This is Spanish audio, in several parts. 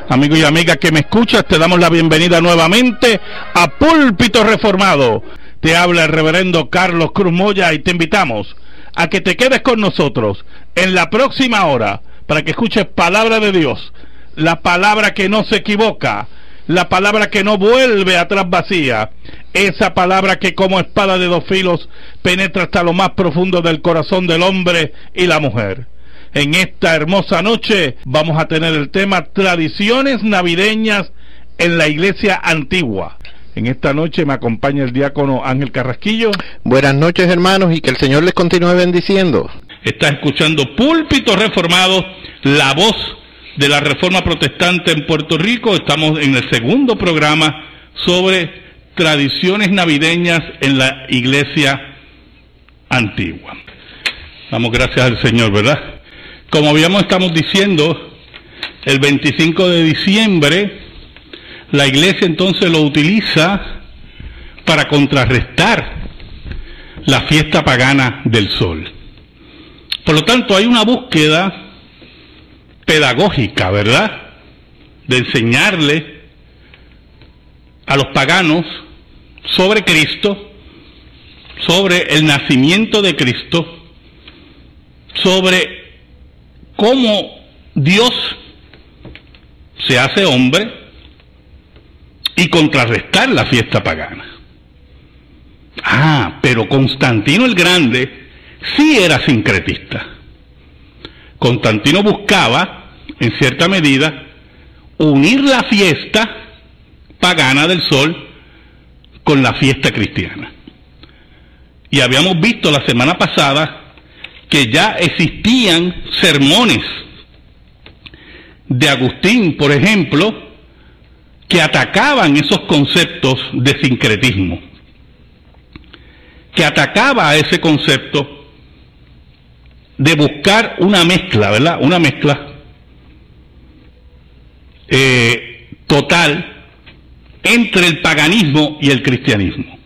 Amigo y amiga que me escuchas, te damos la bienvenida nuevamente a Púlpito Reformado. Te habla el reverendo Carlos Cruz Moya y te invitamos a que te quedes con nosotros en la próxima hora para que escuches palabra de Dios, la palabra que no se equivoca, la palabra que no vuelve atrás vacía, esa palabra que como espada de dos filos penetra hasta lo más profundo del corazón del hombre y la mujer. En esta hermosa noche vamos a tener el tema tradiciones navideñas en la iglesia antigua. En esta noche me acompaña el diácono Ángel Carrasquillo. Buenas noches, hermanos, y que el Señor les continúe bendiciendo. Estás escuchando Púlpito Reformado, la voz de la Reforma Protestante en Puerto Rico. Estamos en el segundo programa sobre tradiciones navideñas en la iglesia antigua. Damos gracias al Señor, ¿verdad? Como estamos diciendo, el 25 de diciembre, la iglesia entonces lo utiliza para contrarrestar la fiesta pagana del sol. Por lo tanto, hay una búsqueda pedagógica, ¿verdad?, de enseñarle a los paganos sobre Cristo, sobre el nacimiento de Cristo, sobre cómo Dios se hace hombre y contrarrestar la fiesta pagana. Pero Constantino el Grande sí era sincretista. Constantino buscaba, en cierta medida, unir la fiesta pagana del sol con la fiesta cristiana. Y habíamos visto la semana pasada que ya existían sermones de Agustín, por ejemplo, que atacaban esos conceptos de sincretismo, que atacaba a ese concepto de buscar una mezcla, ¿verdad? Una mezcla total entre el paganismo y el cristianismo.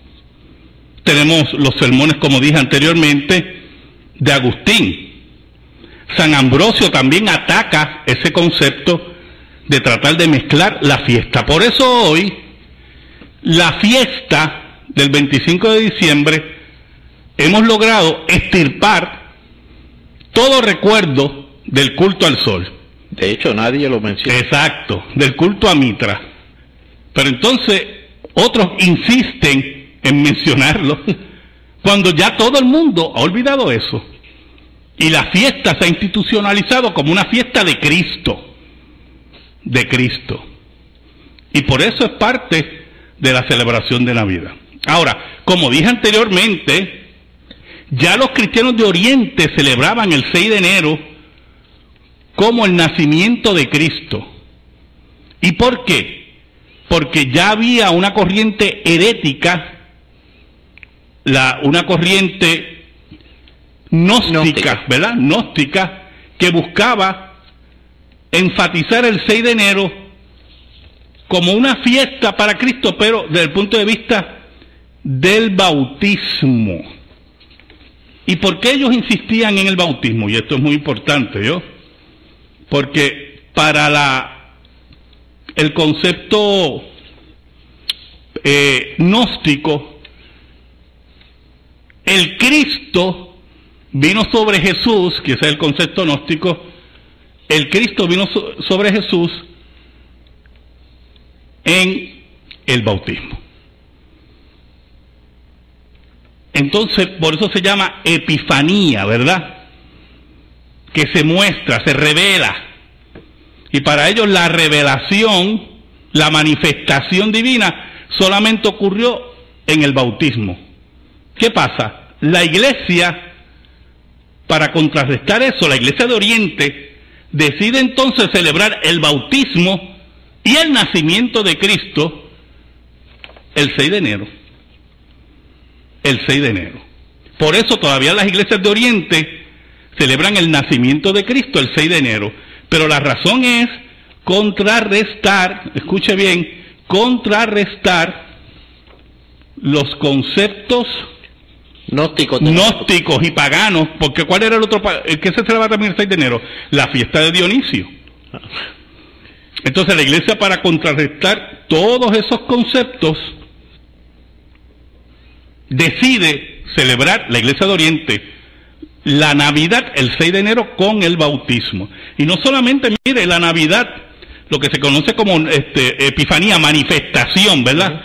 Tenemos los sermones, como dije anteriormente, de Agustín. San Ambrosio también ataca ese concepto de tratar de mezclar la fiesta. Por eso hoy, la fiesta del 25 de diciembre, hemos logrado extirpar todo recuerdo del culto al sol. De hecho, nadie lo menciona. Exacto, del culto a Mitra. Pero entonces, otros insisten en mencionarlo, cuando ya todo el mundo ha olvidado eso. Y la fiesta se ha institucionalizado como una fiesta de Cristo. De Cristo. Y por eso es parte de la celebración de Navidad. Ahora, como dije anteriormente, ya los cristianos de Oriente celebraban el 6 de enero como el nacimiento de Cristo. ¿Y por qué? Porque ya había una corriente herética, una corriente gnóstica, ¿verdad? Gnóstica, que buscaba enfatizar el 6 de enero como una fiesta para Cristo, pero desde el punto de vista del bautismo. ¿Y por qué ellos insistían en el bautismo? Y esto es muy importante, porque para el concepto gnóstico, el Cristo vino sobre Jesús, que ese es el concepto gnóstico, el Cristo vino sobre Jesús en el bautismo. Entonces, por eso se llama epifanía, ¿verdad? Que se muestra, se revela. Y para ellos la revelación, la manifestación divina, solamente ocurrió en el bautismo. ¿Qué pasa? La iglesia, para contrarrestar eso, la iglesia de Oriente decide entonces celebrar el bautismo y el nacimiento de Cristo el 6 de enero. El 6 de enero. Por eso todavía las iglesias de Oriente celebran el nacimiento de Cristo el 6 de enero. Pero la razón es contrarrestar, escuche bien, contrarrestar los conceptos gnósticos y paganos, porque ¿cuál era el otro? ¿Qué se celebra también el 6 de enero? La fiesta de Dionisio. Entonces la iglesia, para contrarrestar todos esos conceptos, decide celebrar, la Iglesia de Oriente, la Navidad el 6 de enero con el bautismo. Y no solamente, mire, la Navidad, lo que se conoce como Epifanía, manifestación, ¿verdad?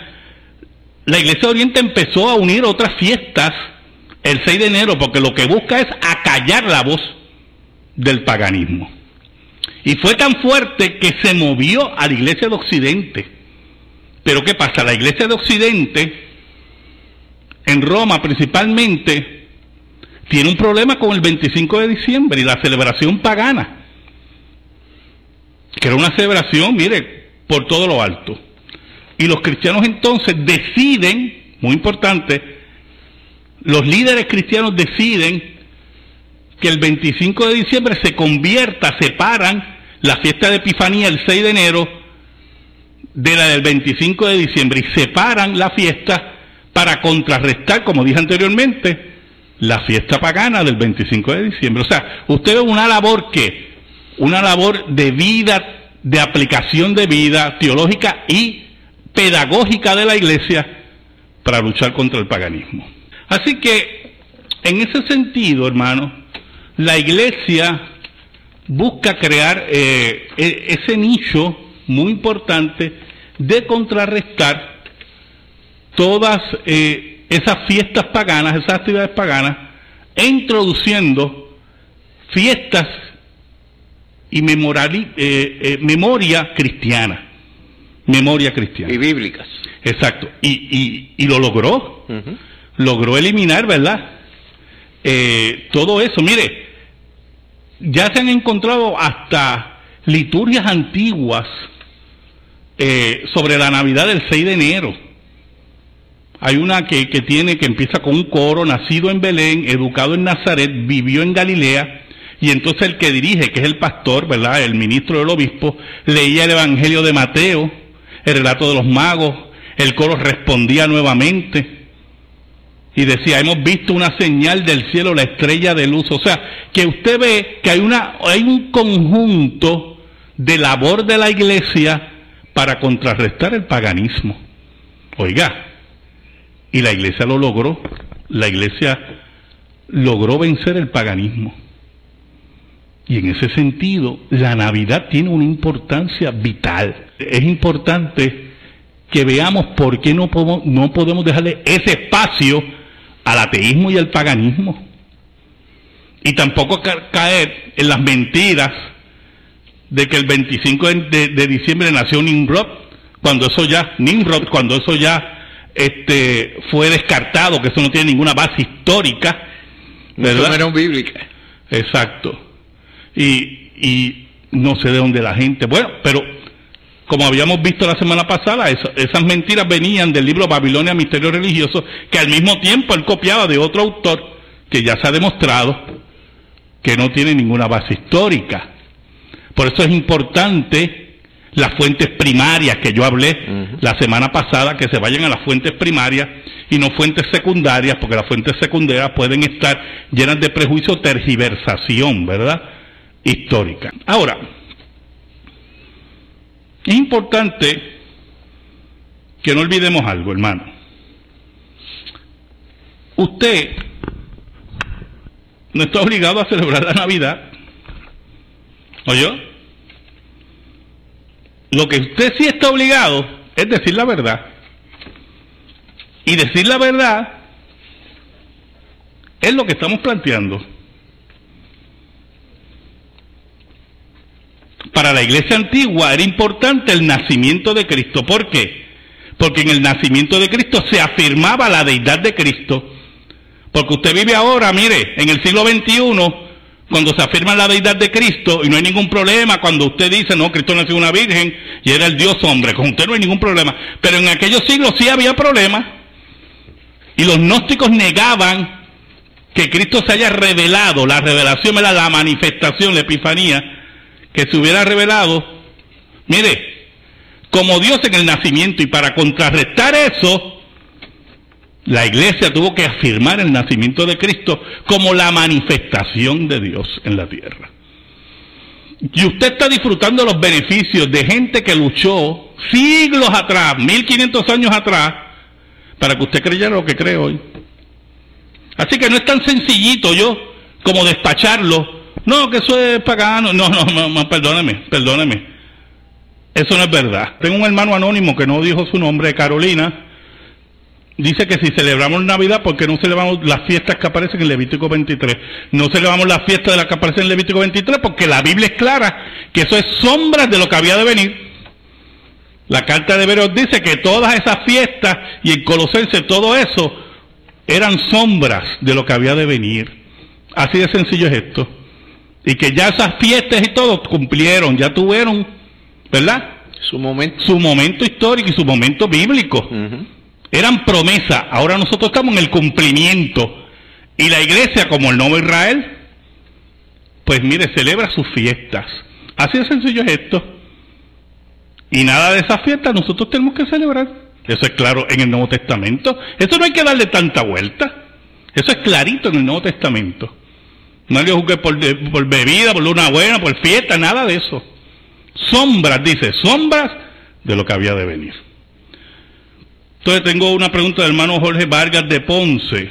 La Iglesia de Oriente empezó a unir otras fiestas el 6 de enero, porque lo que busca es acallar la voz del paganismo. Y fue tan fuerte que se movió a la Iglesia de Occidente. Pero ¿qué pasa? La Iglesia de Occidente, en Roma principalmente, tiene un problema con el 25 de diciembre y la celebración pagana, que era una celebración, mire, por todo lo alto. Y los cristianos entonces deciden, muy importante, los líderes cristianos deciden que el 25 de diciembre se convierta, separan la fiesta de Epifanía el 6 de enero de la del 25 de diciembre y separan la fiesta para contrarrestar, como dije anteriormente, la fiesta pagana del 25 de diciembre. O sea, usted ve una labor que, una labor de vida, de aplicación de vida teológica y pedagógica de la iglesia para luchar contra el paganismo. Así que, en ese sentido, hermano, la iglesia busca crear ese nicho muy importante de contrarrestar todas esas fiestas paganas, esas actividades paganas, introduciendo fiestas y memoria cristiana. Memoria cristiana. Y bíblicas. Exacto. Y lo logró. Uh-huh. Logró eliminar, ¿verdad? Todo eso. Mire, ya se han encontrado hasta liturgias antiguas sobre la Navidad del 6 de enero. Hay una que empieza con un coro: nacido en Belén, educado en Nazaret, vivió en Galilea. Y entonces el que dirige, que es el pastor, ¿verdad?, el ministro del obispo, leía el Evangelio de Mateo, el relato de los magos, el coro respondía nuevamente y decía: hemos visto una señal del cielo, la estrella de luz. O sea, que usted ve que hay un conjunto de labor de la iglesia para contrarrestar el paganismo. Oiga, y la iglesia lo logró. La iglesia logró vencer el paganismo. Y en ese sentido, la Navidad tiene una importancia vital. Es importante que veamos por qué no podemos dejarle ese espacio al ateísmo y al paganismo. Y tampoco caer en las mentiras de que el 25 de diciembre nació Nimrod, cuando eso ya fue descartado, que eso no tiene ninguna base histórica, ¿verdad? Eso no era bíblica. Exacto. Y no sé de dónde la gente... Bueno, pero como habíamos visto la semana pasada, esas mentiras venían del libro Babilonia, Misterio Religioso, que al mismo tiempo él copiaba de otro autor que ya se ha demostrado que no tiene ninguna base histórica. Por eso es importante las fuentes primarias que yo hablé la semana pasada, que se vayan a las fuentes primarias y no fuentes secundarias, porque las fuentes secundarias pueden estar llenas de prejuicio o tergiversación, ¿verdad?, histórica. Ahora, es importante que no olvidemos algo, hermano. Usted no está obligado a celebrar la Navidad. ¿Oyó? Lo que usted sí está obligado es decir la verdad. Y decir la verdad es lo que estamos planteando. Para la iglesia antigua era importante el nacimiento de Cristo. ¿Por qué? Porque en el nacimiento de Cristo se afirmaba la deidad de Cristo. Porque usted vive ahora, mire, en el siglo XXI, cuando se afirma la deidad de Cristo, y no hay ningún problema cuando usted dice: no, Cristo nació una virgen y era el Dios hombre. Con usted no hay ningún problema. Pero en aquellos siglos sí había problemas. Y los gnósticos negaban que Cristo se haya revelado. La revelación era la manifestación, la epifanía, que se hubiera revelado, mire, como Dios en el nacimiento. Y para contrarrestar eso, la iglesia tuvo que afirmar el nacimiento de Cristo como la manifestación de Dios en la tierra. Y usted está disfrutando los beneficios de gente que luchó siglos atrás, 1500 años atrás, para que usted creyera lo que cree hoy. Así que no es tan sencillito yo como despacharlo. No, que eso es pagano. No, perdóneme. Eso no es verdad. Tengo un hermano anónimo que no dijo su nombre, Carolina. Dice que si celebramos Navidad, ¿por qué no celebramos las fiestas que aparecen en Levítico 23? No celebramos las fiestas de las que aparecen en Levítico 23 porque la Biblia es clara que eso es sombras de lo que había de venir. La carta de Hebreos dice que todas esas fiestas y en Colosenses todo eso eran sombras de lo que había de venir. Así de sencillo es esto. Y que ya esas fiestas y todo cumplieron, ya tuvieron, ¿verdad? Su momento histórico y su momento bíblico. Eran promesas, ahora nosotros estamos en el cumplimiento. Y la iglesia, como el nuevo Israel, pues mire, celebra sus fiestas. Así de sencillo es esto. Y nada de esas fiestas nosotros tenemos que celebrar. Eso es claro en el Nuevo Testamento. Eso no hay que darle tanta vuelta. Eso es clarito en el Nuevo Testamento. No le juzgue por bebida, por luna buena, por fiesta, nada de eso. Sombras, dice, sombras de lo que había de venir. Entonces tengo una pregunta del hermano Jorge Vargas de Ponce,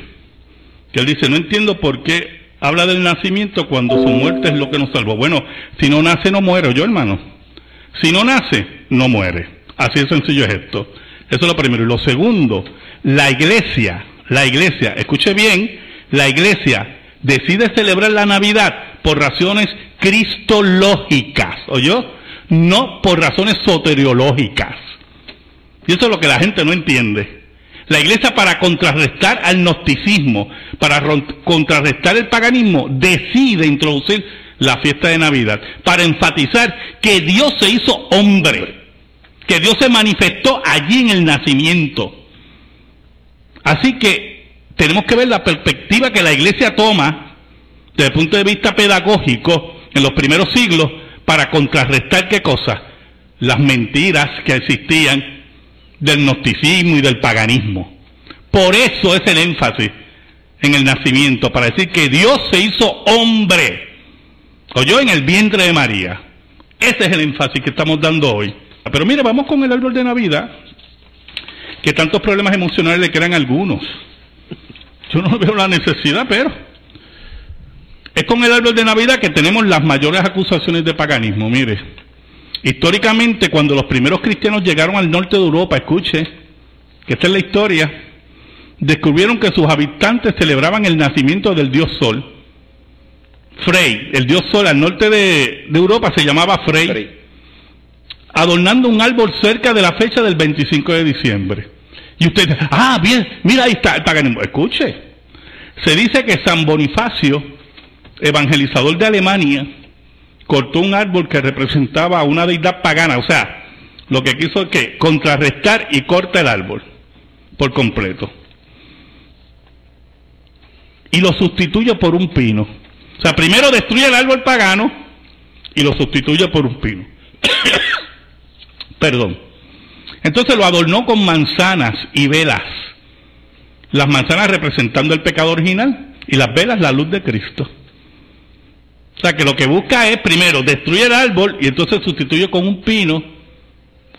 que él dice, no entiendo por qué habla del nacimiento cuando su muerte es lo que nos salvó. Bueno, si no nace no muere, yo hermano. Si no nace, no muere. Así de sencillo es esto. Eso es lo primero. Y lo segundo, la iglesia, escuche bien, la iglesia decide celebrar la Navidad por razones cristológicas, ¿oyó? No por razones soteriológicas. Y eso es lo que la gente no entiende. La iglesia, para contrarrestar al gnosticismo, para contrarrestar el paganismo, decide introducir la fiesta de Navidad, para enfatizar que Dios se hizo hombre, que Dios se manifestó allí en el nacimiento. Así que tenemos que ver la perspectiva que la iglesia toma desde el punto de vista pedagógico en los primeros siglos para contrarrestar ¿qué cosa? Las mentiras que existían del gnosticismo y del paganismo. Por eso es el énfasis en el nacimiento, para decir que Dios se hizo hombre, oyó, en el vientre de María. Ese es el énfasis que estamos dando hoy. Pero mire, vamos con el árbol de Navidad, que tantos problemas emocionales le crean a algunos. Yo no veo la necesidad, pero es con el árbol de Navidad que tenemos las mayores acusaciones de paganismo. Mire, históricamente, cuando los primeros cristianos llegaron al norte de Europa, escuche, que esta es la historia, descubrieron que sus habitantes celebraban el nacimiento del dios Sol. Frey, el dios Sol al norte de Europa se llamaba Frey, adornando un árbol cerca de la fecha del 25 de diciembre. Y usted, bien, mira, ahí está el paganismo. Escuche, se dice que San Bonifacio, evangelizador de Alemania, cortó un árbol que representaba a una deidad pagana. O sea, lo que quiso es que contrarrestar y corta el árbol por completo. Y lo sustituye por un pino. O sea, primero destruye el árbol pagano y lo sustituye por un pino. Perdón. Entonces lo adornó con manzanas y velas. Las manzanas representando el pecado original y las velas la luz de Cristo. O sea que lo que busca es primero destruir el árbol y entonces sustituye con un pino,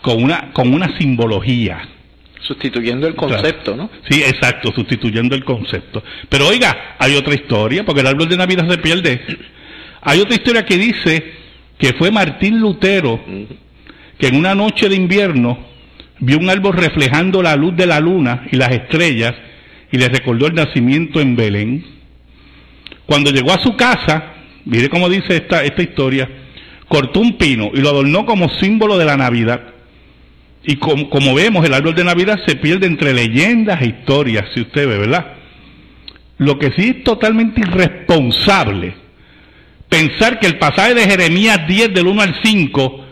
con una simbología. Sustituyendo el concepto, ¿no? Sí, exacto, sustituyendo el concepto. Pero oiga, hay otra historia, porque el árbol de Navidad se pierde. Hay otra historia que dice que fue Martín Lutero, que en una noche de invierno vio un árbol reflejando la luz de la luna y las estrellas y le recordó el nacimiento en Belén. Cuando llegó a su casa, mire cómo dice esta historia, cortó un pino y lo adornó como símbolo de la Navidad. Y como vemos, el árbol de Navidad se pierde entre leyendas e historias, si usted ve, ¿verdad? Lo que sí es totalmente irresponsable, pensar que el pasaje de Jeremías 10 del 1 al 5,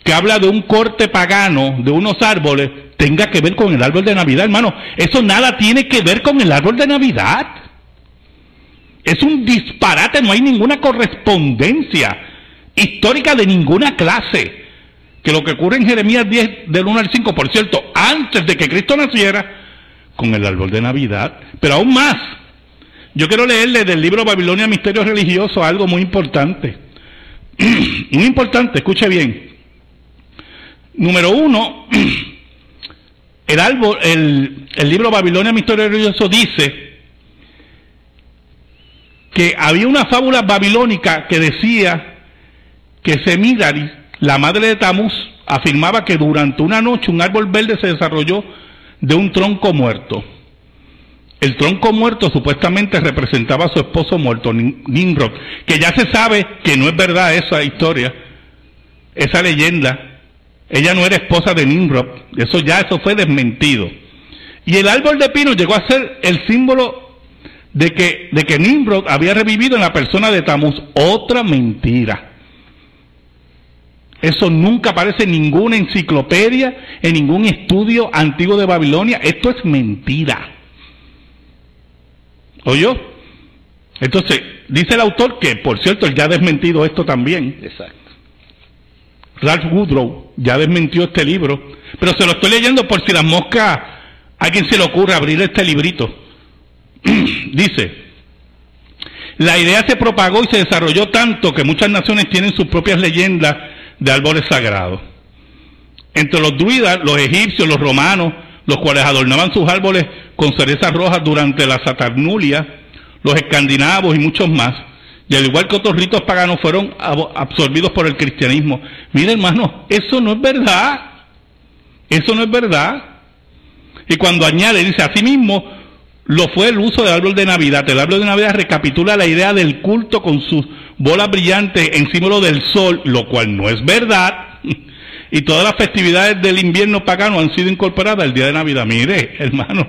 que habla de un corte pagano de unos árboles, tenga que ver con el árbol de Navidad, hermano. Eso nada tiene que ver con el árbol de Navidad. Es un disparate, no hay ninguna correspondencia histórica de ninguna clase. Que lo que ocurre en Jeremías 10 del 1 al 5, por cierto, antes de que Cristo naciera, con el árbol de Navidad. Pero aún más, yo quiero leerle del libro Babilonia Misterio Religioso algo muy importante. Muy importante, escuche bien. Número uno, el libro Babilonia Misterioso dice que había una fábula babilónica que decía que Semíramis, la madre de Tamuz, afirmaba que durante una noche un árbol verde se desarrolló de un tronco muerto. El tronco muerto supuestamente representaba a su esposo muerto, Nimrod, que ya se sabe que no es verdad esa historia, esa leyenda. Ella no era esposa de Nimrod, eso fue desmentido. Y el árbol de pino llegó a ser el símbolo de que Nimrod había revivido en la persona de Tamuz. Otra mentira. Eso nunca aparece en ninguna enciclopedia, en ningún estudio antiguo de Babilonia. Esto es mentira. ¿Oyó? Entonces, dice el autor que, por cierto, él ya ha desmentido esto también. Exacto. Ralph Woodrow ya desmentió este libro, pero se lo estoy leyendo por si las moscas, a alguien se le ocurre abrir este librito. Dice: la idea se propagó y se desarrolló tanto que muchas naciones tienen sus propias leyendas de árboles sagrados. Entre los druidas, los egipcios, los romanos, los cuales adornaban sus árboles con cerezas rojas durante la Saturnalia, los escandinavos y muchos más, y al igual que otros ritos paganos, fueron absorbidos por el cristianismo. Mire, hermano, eso no es verdad. Eso no es verdad. Y cuando añade, dice, asimismo, lo fue el uso del árbol de Navidad. El árbol de Navidad recapitula la idea del culto con sus bolas brillantes en símbolo del sol, lo cual no es verdad. Y todas las festividades del invierno pagano han sido incorporadas al día de Navidad. Mire, hermano,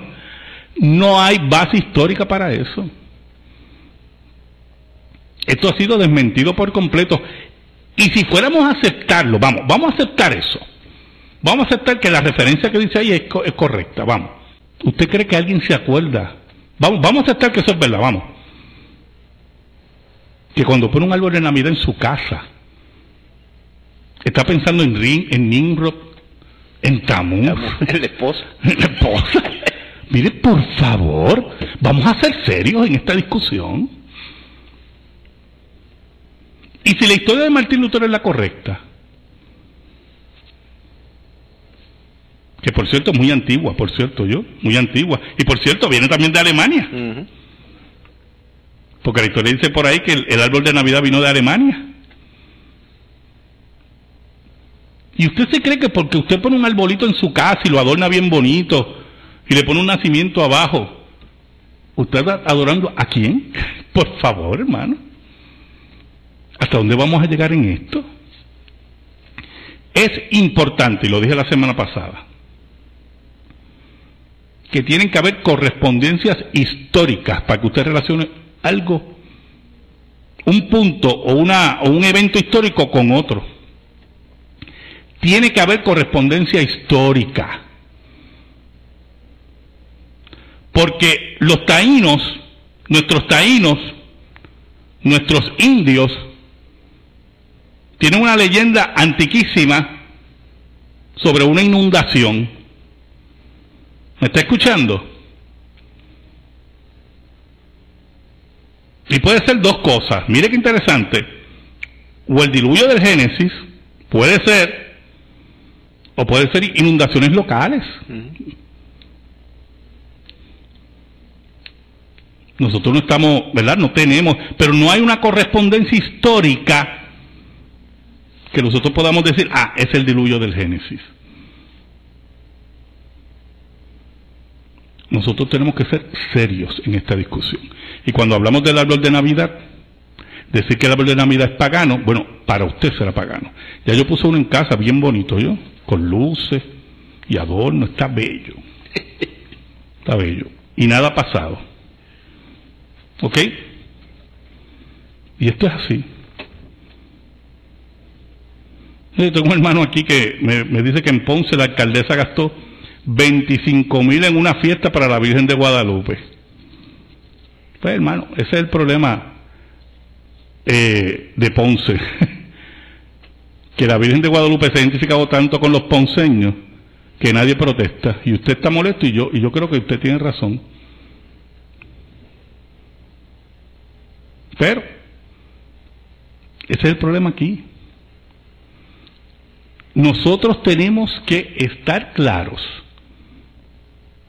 no hay base histórica para eso. Esto ha sido desmentido por completo. Y si fuéramos a aceptarlo, vamos a aceptar eso. Vamos a aceptar que la referencia que dice ahí es correcta, vamos. ¿Usted cree que alguien se acuerda? Vamos a aceptar que eso es verdad, vamos. Que cuando pone un árbol de Navidad en su casa, está pensando en Nimrod, en Tamuz, en la esposa. En la esposa. Mire, por favor, vamos a ser serios en esta discusión. Y si la historia de Martín Lutero es la correcta, que por cierto es muy antigua, muy antigua, y por cierto viene también de Alemania, porque la historia dice por ahí que el árbol de Navidad vino de Alemania. ¿Y usted se cree que porque usted pone un arbolito en su casa y lo adorna bien bonito y le pone un nacimiento abajo, usted está adorando a quién? Por favor, hermano. ¿Hasta dónde vamos a llegar en esto? Es importante, y lo dije la semana pasada, que tienen que haber correspondencias históricas para que usted relacione algo, un punto o un evento histórico con otro. Tiene que haber correspondencia histórica. Porque los taínos, nuestros indios, tienen una leyenda antiquísima sobre una inundación. ¿Me está escuchando? Y puede ser dos cosas. Mire qué interesante. O el diluvio del Génesis, puede ser, o puede ser inundaciones locales. Nosotros no estamos, ¿verdad? No tenemos, pero no hay una correspondencia histórica que nosotros podamos decir, es el diluvio del Génesis. Nosotros tenemos que ser serios en esta discusión. Y cuando hablamos del árbol de Navidad, decir que el árbol de Navidad es pagano, bueno, para usted será pagano. Ya yo puse uno en casa bien bonito, con luces y adorno, está bello. Está bello. Y nada ha pasado. ¿Ok? Y esto es así. Yo tengo un hermano aquí que me dice que en Ponce la alcaldesa gastó 25,000 en una fiesta para la Virgen de Guadalupe. Pues hermano, ese es el problema de Ponce. Que la Virgen de Guadalupe se ha identificado tanto con los ponceños que nadie protesta. Y usted está molesto y yo creo que usted tiene razón. Pero Ese es el problema aquí. Nosotros tenemos que estar claros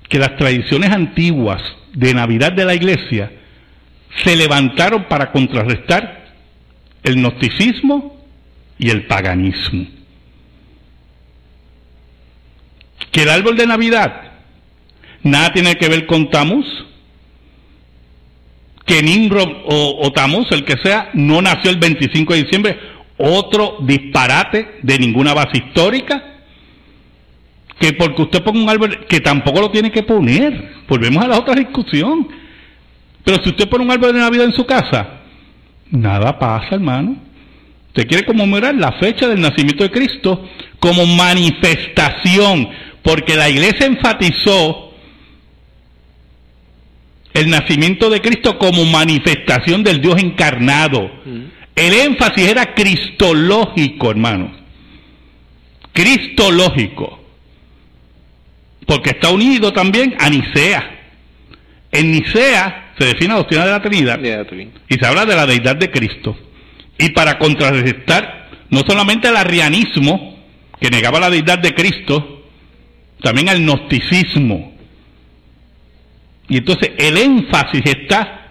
que las tradiciones antiguas de Navidad de la Iglesia se levantaron para contrarrestar el gnosticismo y el paganismo. Que el árbol de Navidad nada tiene que ver con Tamuz, que Nimrod o Tamuz, el que sea, no nació el 25 de diciembre, otro disparate de ninguna base histórica, que porque usted ponga un árbol, que tampoco lo tiene que poner, volvemos a la otra discusión, pero si usted pone un árbol de Navidad en su casa, nada pasa, hermano. Usted quiere conmemorar la fecha del nacimiento de Cristo como manifestación, porque la Iglesia enfatizó el nacimiento de Cristo como manifestación del Dios encarnado. El énfasis era cristológico, hermanos. Cristológico. Porque está unido también a Nicea. En Nicea se define la doctrina de la Trinidad y se habla de la deidad de Cristo. Y para contrarrestar no solamente el arrianismo, que negaba la deidad de Cristo, también al gnosticismo. Y entonces el énfasis está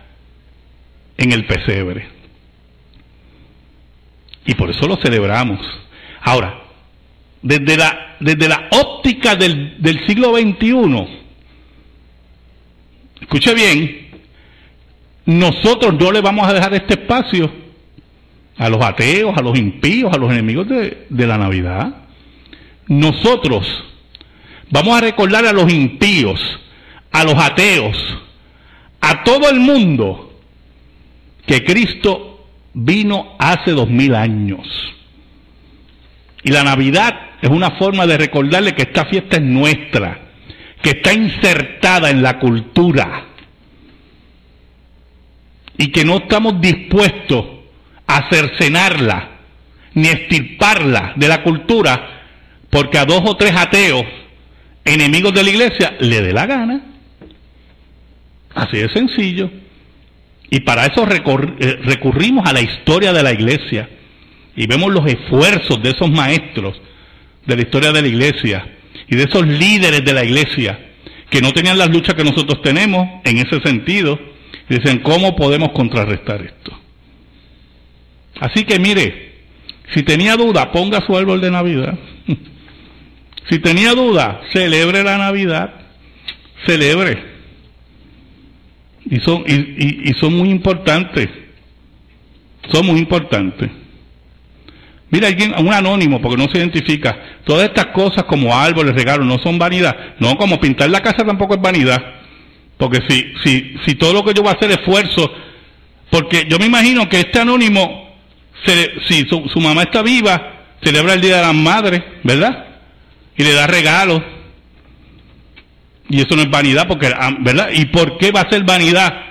en el pesebre. Y por eso lo celebramos. Ahora, desde la óptica del siglo XXI, escuche bien, nosotros no le vamos a dejar este espacio a los ateos, a los impíos, a los enemigos de la Navidad. Nosotros vamos a recordar a los impíos, a los ateos, a todo el mundo, que Cristo vino hace 2000 años. Y la Navidad es una forma de recordarle que esta fiesta es nuestra, que está insertada en la cultura, y que no estamos dispuestos a cercenarla, ni extirparla de la cultura, porque a 2 o 3 ateos, enemigos de la Iglesia, le dé la gana. Así de sencillo. Y para eso recurrimos a la historia de la Iglesia y vemos los esfuerzos de esos maestros de la historia de la Iglesia y de esos líderes de la Iglesia que no tenían las luchas que nosotros tenemos en ese sentido, y dicen, ¿cómo podemos contrarrestar esto? Así que mire, si tenía duda, ponga su árbol de Navidad. Si tenía duda, celebre la Navidad, celebre. Y son muy importantes. Son muy importantes. Mira, un anónimo, porque no se identifica. Todas estas cosas como árboles, regalos, no son vanidad. No, como pintar la casa tampoco es vanidad. Porque si todo lo que yo voy a hacer esfuerzo, porque yo me imagino que este anónimo, si su mamá está viva, celebra el Día de las Madres, ¿verdad? Y le da regalos. Y eso no es vanidad, porque, ¿verdad? ¿Y por qué va a ser vanidad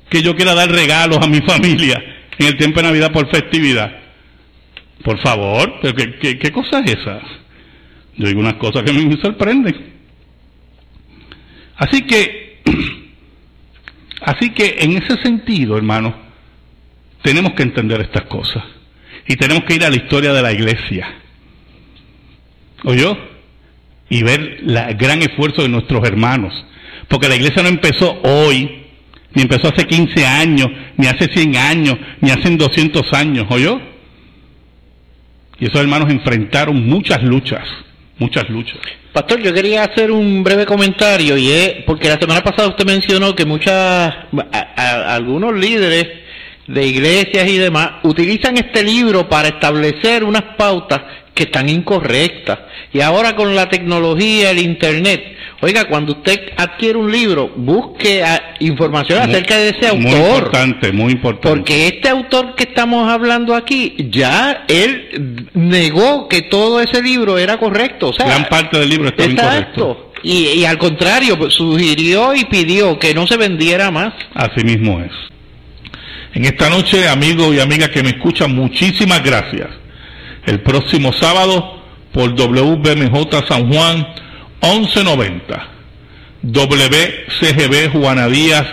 que yo quiera dar regalos a mi familia en el tiempo de Navidad por festividad? Por favor, ¿pero qué cosa es esa? Yo digo unas cosas que me sorprenden. Así que en ese sentido, hermanos, tenemos que entender estas cosas. Y tenemos que ir a la historia de la Iglesia. ¿Oyó? Y ver el gran esfuerzo de nuestros hermanos. Porque la Iglesia no empezó hoy, ni empezó hace 15 años, ni hace 100 años, ni hace 200 años, ¿oyó? Y esos hermanos enfrentaron muchas luchas, muchas luchas. Pastor, yo quería hacer un breve comentario, y es porque la semana pasada usted mencionó que algunos líderes de iglesias y demás utilizan este libro para establecer unas pautas que están incorrectas. Y ahora con la tecnología, el internet, oiga, cuando usted adquiere un libro, busque información acerca de ese autor. Muy importante, muy importante. Porque este autor que estamos hablando aquí, ya él negó que todo ese libro era correcto. O sea, gran parte del libro está incorrecto. Y al contrario, pues, sugirió y pidió que no se vendiera más. Así mismo es. En esta noche, amigos y amigas que me escuchan, muchísimas gracias. El próximo sábado, por WBMJ San Juan, 1190, WCGB Juana Díaz,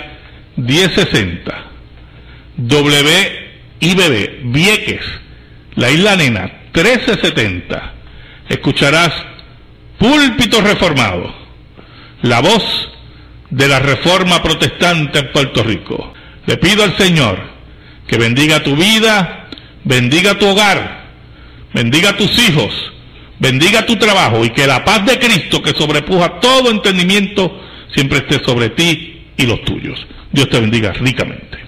1060, WIBB Vieques, La Isla Nena, 1370. Escucharás Púlpito Reformado, la voz de la Reforma Protestante en Puerto Rico. Le pido al Señor que bendiga tu vida, bendiga tu hogar, bendiga tus hijos, bendiga tu trabajo, y que la paz de Cristo, que sobrepuja todo entendimiento, siempre esté sobre ti y los tuyos. Dios te bendiga ricamente.